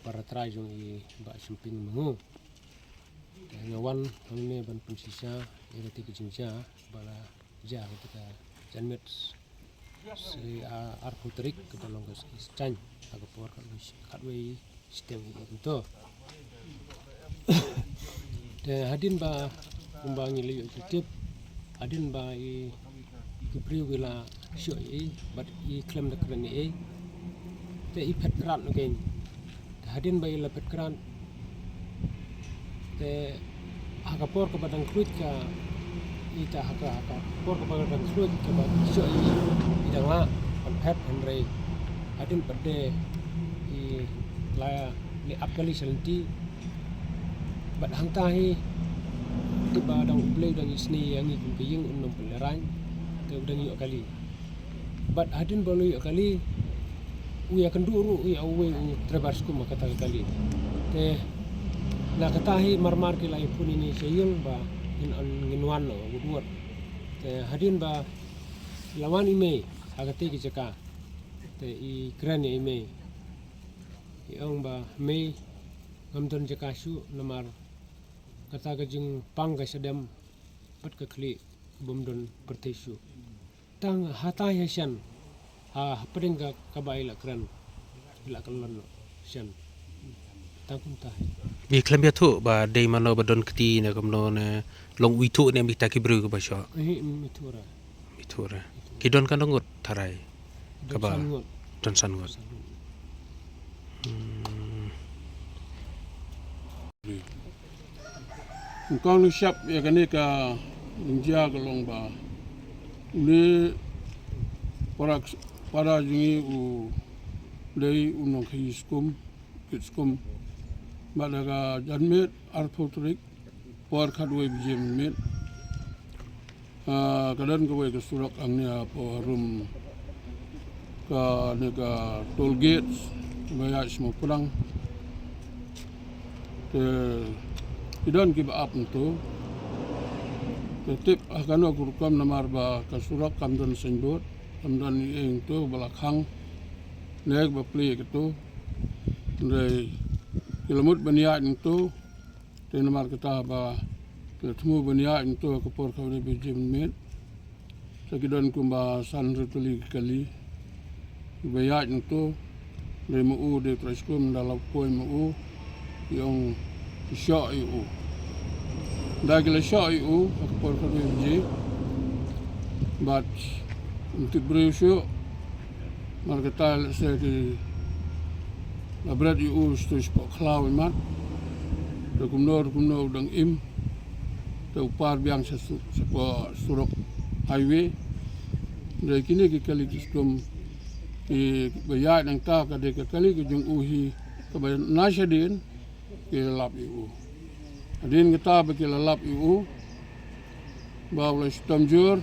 para trai jong I ba simping mengu ngawan hamne ban pensisa irati kicingja bala ja ketika janmet si arputrik ke balong ke chan agapor katwe sistem itu de hadin ba kumbangi liyo tip hadin ba I kipri wila syo but I klem de kren te I pet kran again hadin ba ila pet kran te agapor ke badang kruit ka ita haka por ke badang kruit ke ba syo idangla on pet henry hadin pede I la li apkali selenti bat hangtahi di badang play dang isni yang ikun kiying unnom peleran ke udang yok kali bat hadin balu yok kali uya kenduru uya uwe trebarsku makata kali te na katahi marmar kilai pun ini seyung ba in on nginwan no gudwat te hadin ba lawan ime agate ki jaka te I kran ime iong ba me ngamdon jaka su namar kata gajing pang ga sedam pat ka kli bomdon pertesu tang hata yasan pedeng ga kabaila kran ila kalon sian tangkum ta bi klem ya thu ba dei mano badon kti ne komno ne long wi thu ne mi takibru ko ba sho mitura kidon kan ngot tharai kaba don san ngot Kong lu siap ya kan ka ninja kalong ba ni para jingi u lei unong hiskum kitskum badaga janmet arpotrik por khadwe bjem met kadan ko ke surak angnya po rum ka nega toll gates baya semua pulang ke idon ki ba apnto tetip akan aku kam namar ba kasurak kamdon senbot kamdon ing to balakhang nek ba pli ketu ndai kilamut bania itu te namar kata ba ketemu bania itu ke por kawne bejim met sakidon kumba san rutuli kali baya itu de mu de traskum dalam koi mu yang syo yu dagila syo yu ke por kawne bejim but untuk berusaha markata saya di labrat yu stus po klaw mat kumno dang im te upar biang sa surok highway de kini ki kali kiskom ki bayat nang ta ka de kali ki jung uhi ka bay nasadin ki lap yu adin kita ba ki lap yu ba wala stamjur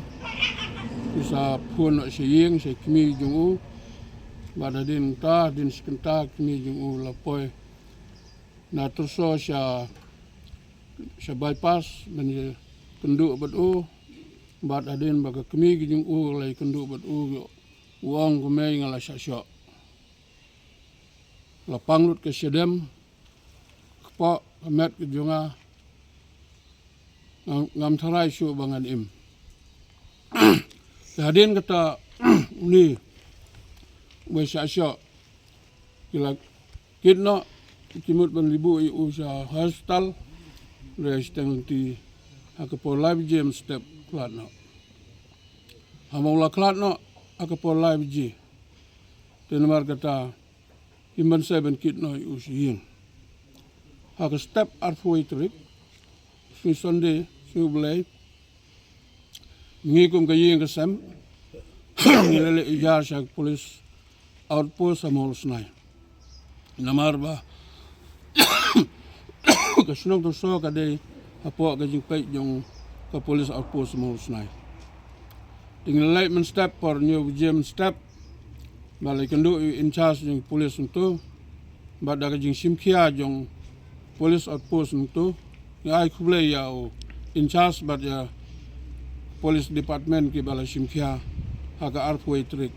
bisa pun seying se kimi jung u bada din ta din sekenta kimi jung u lapoi na terso sya bypass men kendu bedu bad adin baga kimi jung u lai kendu bedu uang gumei ngala sya lapang lut ke sedem kpo amet ke junga ngam tharai su bangan im hadin kata ni wesya kila kitno kimut ban ribu I usa hostel restang ti akapo live jam step klatno hamula klatno akapo live ji tenmar kata imban 7 kitno I usiyin haka step arfoi trip si Sunday si ublay ngikum kayeng kesem ngilele ijar sa polis outpost sa Molsnay namar ba kasunong terso kadai apo kajing pay yung ka police outpost sa Molsnay tinggal light man step por new gym step balay kando in charge yung police nito bada kajing simkia yung police outpost nito ay kublay ya in charge but ya police department ki bala simkia haka arpway trick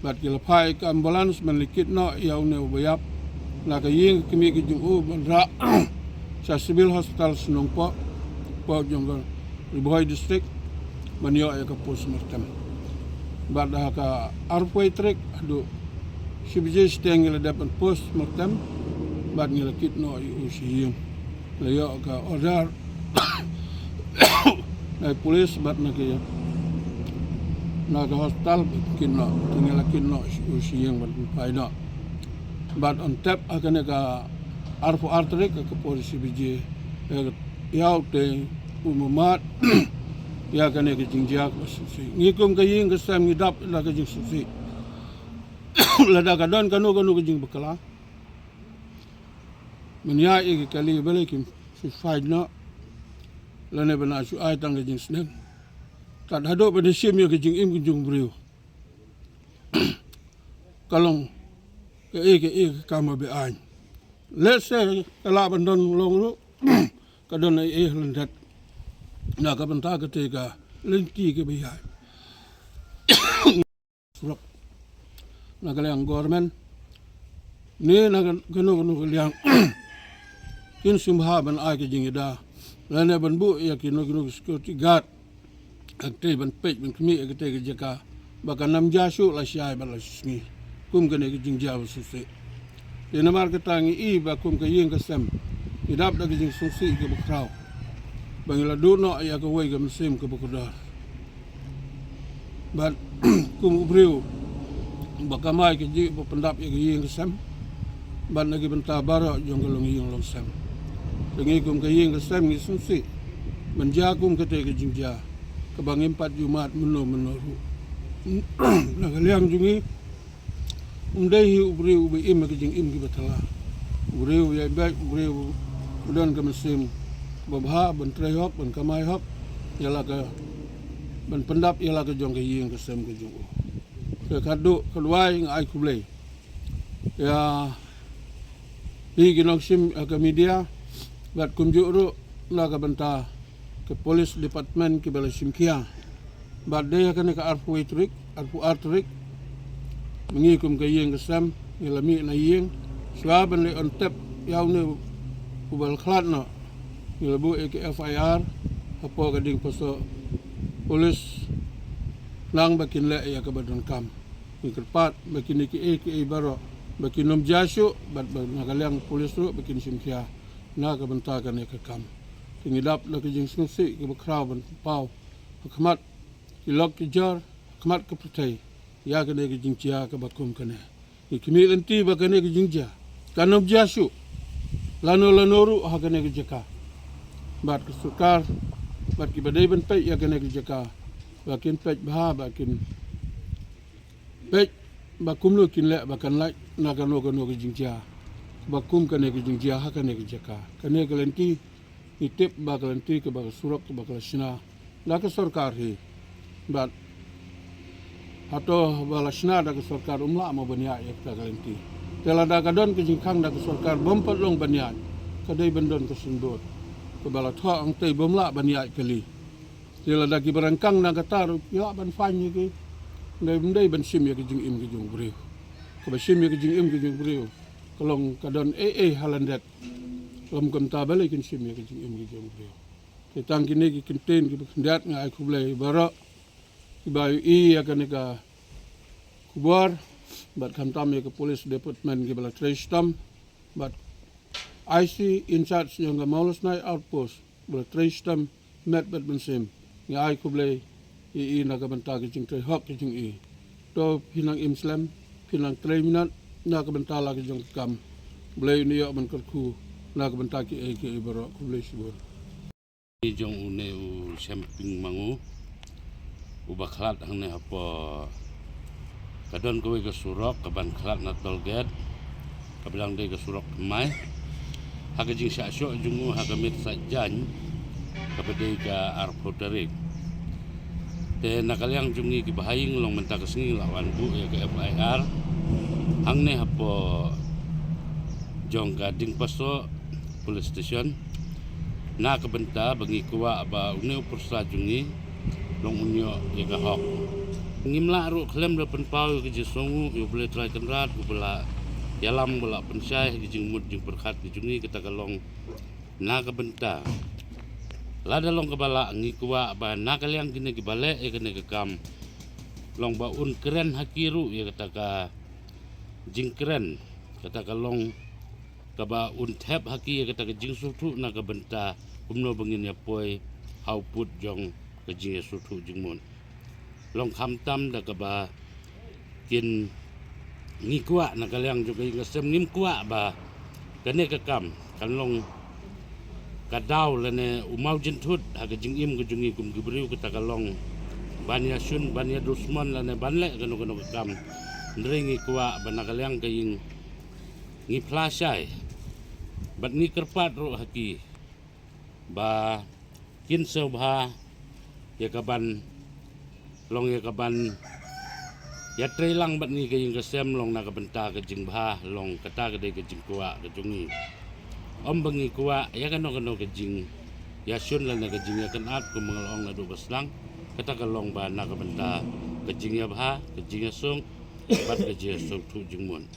bat ki lapai ka ambulance man likit no yaw ne ubayap na ka ying kami ki jung u ban ra sa civil hospital Senong po jong ga Riboy district manyo ay ka postmortem bada ka arpoi trek adu sibje steng ila dapat postmortem bad ngila kit no u siyeng layo ka order na polis bad na ka hospital kinno tingala kinno u siyeng bad paino bad on tap akan ka arpo artrek ka polisi bije yaw te umumat ya kan ke jingjak susi ngikum ka ying ka sam ngidap la ka jing susi la da ka don kanu ka jing bekala menya e kali bele kim si faidna la ne bana su ai tang ka jing snen ta hado ba de sim ya ka jing im ka jing briu kalong ke kama be an let's say kala bandon long lu ka don ai landat na ka banta ka te ka lenti ke biya surak na ka yang government ne na ka no liang kin sumha ban ai ke jingida la ne ban bu ya kin no security guard ak te ban pe ban kmi ke te ke jaka baka nam jasu la syai ban la smi kum ke ne ke jingja su se de na mar ka tangi I ba kum ka yeng ka sem idap da ke jing susi ke bakrau bangila dono ya ka way ka mesim ka bukudar but kum ubriu baka mai ke ji pendap ya ka yeng sem ban lagi benta bara jong kalong yeng long sem dengi kum ka yeng ka sem ni susi menja kum ka te ka jingja ka bang 4 Jumat meno ru na liang jungi umdai ubriu be im ka jing im ki batala ubriu ya baik ubriu udan ka mesim babha ban trehok ban kamai hok yala ka ban pendap yala ka jong ka yeng ka sem ka jong ke kadu kedwai ngai kublei ya hi ginok sim ka media bat kumju ru la ka banta ke polis department ke bala simkia bat de ka ne ka arpu artrik mengikum ka yeng ka sem yala mi na yeng swaban le on tap yaw ne kubal khlat no Nilabu ke FIR apa kading paso polis lang bakin le ya kabadon kam ingkerpat bakin ke baro bakin nom jasu bat nagalang polis ru bakin simkia na ka bentakan ya kam tingidap la kijing susi ke bakraw ban pau khmat kilok ki jar khmat ke putai ya ka ne kijing chia ka bakum kane ikimi enti bakane kijing ja kanom jasu lanoru ha kane kijaka bat ke sukar bat ki badai ban pe ya kene jaka bakin pe bah bakin pe bakum lo kin le bakan lai na kano ke jingja bakum kene ke jingja ha kene ke jaka kene ke lenti itip bakalenti ke bakal surak ke bakal sina la ke sarkar hi bat hato bala sina da ke sarkar umla ma banya ya ke lenti tela da kadon ke jingkang da ke sarkar bompat long banya kadai bandon ke sundot kebala tha ang tei bomla bania kali tela dagi barangkang na katar ya ban fany ke ndai ban sim ya ke jing im ke jung breu ke sim ya ke jing im ke jung breu kolong kadon halandet lom kam ta bale kin sim ya ke jing im ke jung breu ke tang kini ke kinten ke ndat ngai ku blai bara ki bayu I ya kan ka kubar bat kam tam ya ke police department ke bala trestam bat IC in charge yang Maulos Night Outpost bela trestam met bat bensim ya ai kublei I na ka benta ke jing tre hok ke jing I to pinang imslam pinang 3 minit na ka benta la ke jong kam blei ni yo ban ku na ka benta ke baro kublei subur ni jong une u samping mangu u baklat hang ne apa kadon kowe ke surok ke ban klat na tolget ka bilang de ke surok mai haka jing syasyo jungu haka mit sajan kepada ka arpoterik te nakalyang jungi ki bahaying long menta kesengi lawan bu ya ke FIR hang ne hapo jong gading paso police station na kebenta bangi kuwa ba une upursa jungi long unyo ya ka hok ngimla ru klem de penpau ke jisongu yo boleh try kenrat ku bela yalam bala pensai jing mut jing berkat jungi kita kalong na ka benta lada long kabala ngikwa ba na kaliang kini kibale kini kekam long ba un keren hakiru ya kata ka jing keren kata kalong kaba un tap haki ya kata ka jing sutu na ka benta kumno bengin ya poi hau put jong ka jing sutu jing mun long kham tam da kaba kin ngikwa na kaliang juga ngasem ngim kwa ba kene kekam kan long kadau lene umau jentut haga jingim ke jungi kum gibriu kita kalong banya sun banya dusman lene banle kanu kanu kam ndringi kwa banakaliang kaying ngi plasai bat ngi kerpat ro haki ba kin sobha ya kaban long ya kaban ya trelang bat ngi kaying kesem long na kabenta ke jing bha long kata ke de ke jing kwa ke jungi om bengi kuwa ya kano ke jing ya sun la ke jing ya kenat ku mengalong na do baslang kata kalong ba na ka benta ke jing ya bha ke jing ya sung bat ke jing sung tu jing mun